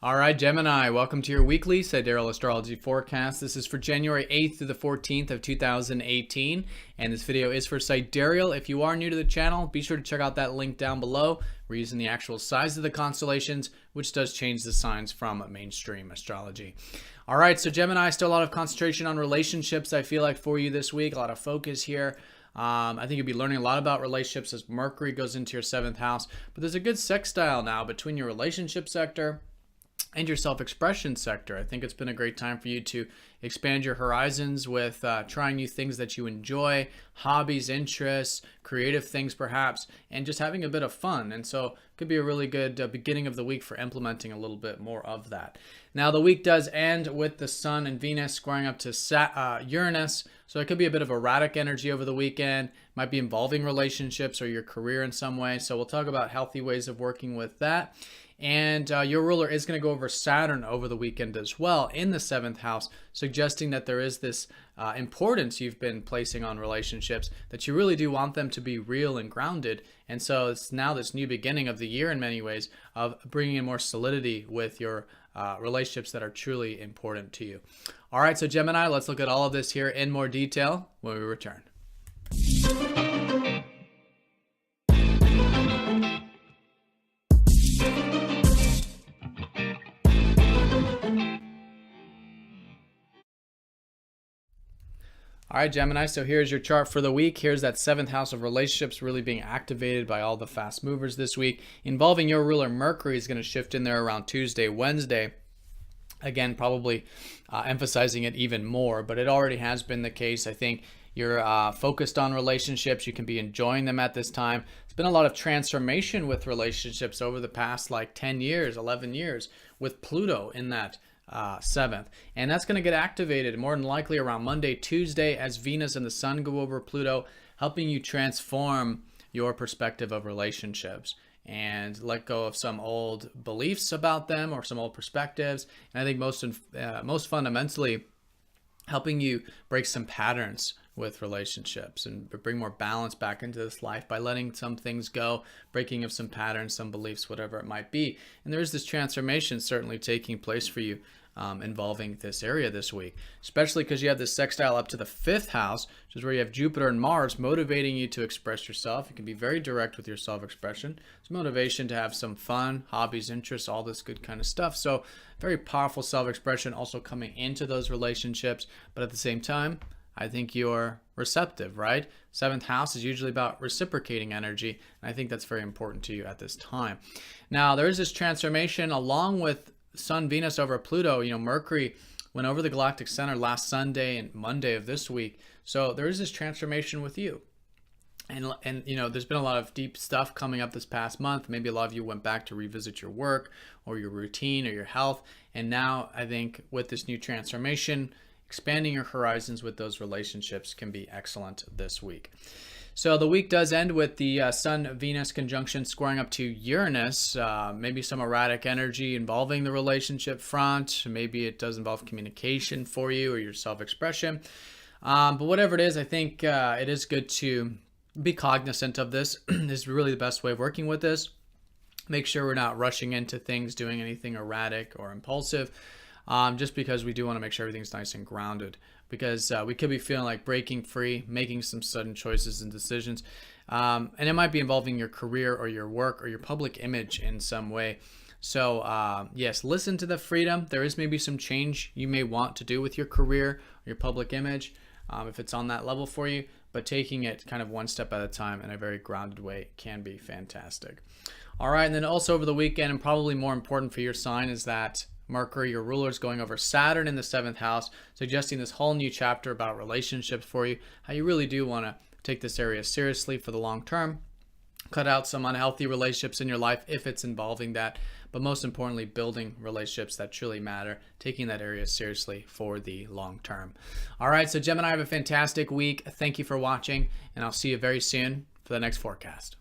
All right, Gemini, welcome to your weekly Sidereal Astrology forecast. This is for January 8th through the 14th of 2018, and this video is for Sidereal. If you are new to the channel, be sure to check out that link down below. We're using the actual size of the constellations, which does change the signs from mainstream astrology. All right, so Gemini, still a lot of concentration on relationships, I feel like, for you this week. A lot of focus here. I think you'll be learning a lot about relationships as Mercury goes into your 7th house, but there's a good sextile now between your relationship sector and your self-expression sector. I think it's been a great time for you to expand your horizons with trying new things that you enjoy, hobbies, interests, creative things perhaps, and just having a bit of fun. And so it could be a really good beginning of the week for implementing a little bit more of that. Now the week does end with the Sun and Venus squaring up to Uranus, so it could be a bit of erratic energy over the weekend. Might be involving relationships or your career in some way. So we'll talk about healthy ways of working with that. And your ruler is going to go over Saturn over the weekend as well in the 7th house, suggesting that there is this importance you've been placing on relationships, that you really do want them to be real and grounded. And so it's now this new beginning of the year in many ways of bringing in more solidity with your relationships that are truly important to you. All right, so Gemini, let's look at all of this here in more detail when we return. All right, Gemini, so here's your chart for the week. Here's that 7th house of relationships really being activated by all the fast movers this week. Involving your ruler, Mercury is going to shift in there around Tuesday, Wednesday. Again, probably emphasizing it even more, but it already has been the case. I think you're focused on relationships. You can be enjoying them at this time. There's been a lot of transformation with relationships over the past like 10 years, 11 years with Pluto in that 7th, and that's going to get activated more than likely around Monday, Tuesday, as Venus and the Sun go over Pluto, helping you transform your perspective of relationships and let go of some old beliefs about them or some old perspectives. And I think most fundamentally, helping you break some patterns with relationships and bring more balance back into this life by letting some things go, breaking of some patterns, some beliefs, whatever it might be. And there is this transformation certainly taking place for you involving this area this week, especially because you have this sextile up to the 5th house, which is where you have Jupiter and Mars motivating you to express yourself. You can be very direct with your self-expression. It's motivation to have some fun, hobbies, interests, all this good kind of stuff. So very powerful self-expression also coming into those relationships, but at the same time, I think you're receptive, right? 7th house is usually about reciprocating energy, and I think that's very important to you at this time. Now, there is this transformation along with Sun, Venus over Pluto. You know, Mercury went over the galactic center last Sunday and Monday of this week. So there is this transformation with you. And you know, there's been a lot of deep stuff coming up this past month. Maybe a lot of you went back to revisit your work or your routine or your health. And now I think with this new transformation, expanding your horizons with those relationships can be excellent this week. So the week does end with the Sun-Venus conjunction squaring up to Uranus. Maybe some erratic energy involving the relationship front. Maybe it does involve communication for you or your self-expression. But whatever it is, I think it is good to be cognizant of this. This is really the best way of working with this. Make sure we're not rushing into things, doing anything erratic or impulsive, just because we do want to make sure everything's nice and grounded. Because we could be feeling like breaking free, making some sudden choices and decisions. And it might be involving your career or your work or your public image in some way. So yes, listen to the freedom. There is maybe some change you may want to do with your career or your public image if it's on that level for you. But taking it kind of one step at a time in a very grounded way can be fantastic. All right, and then also over the weekend, and probably more important for your sign, is that Mercury, your ruler, is going over Saturn in the 7th house, suggesting this whole new chapter about relationships for you, how you really do want to take this area seriously for the long term, cut out some unhealthy relationships in your life if it's involving that, but most importantly, building relationships that truly matter, taking that area seriously for the long term. All right, so Gemini, have a fantastic week. Thank you for watching, and I'll see you very soon for the next forecast.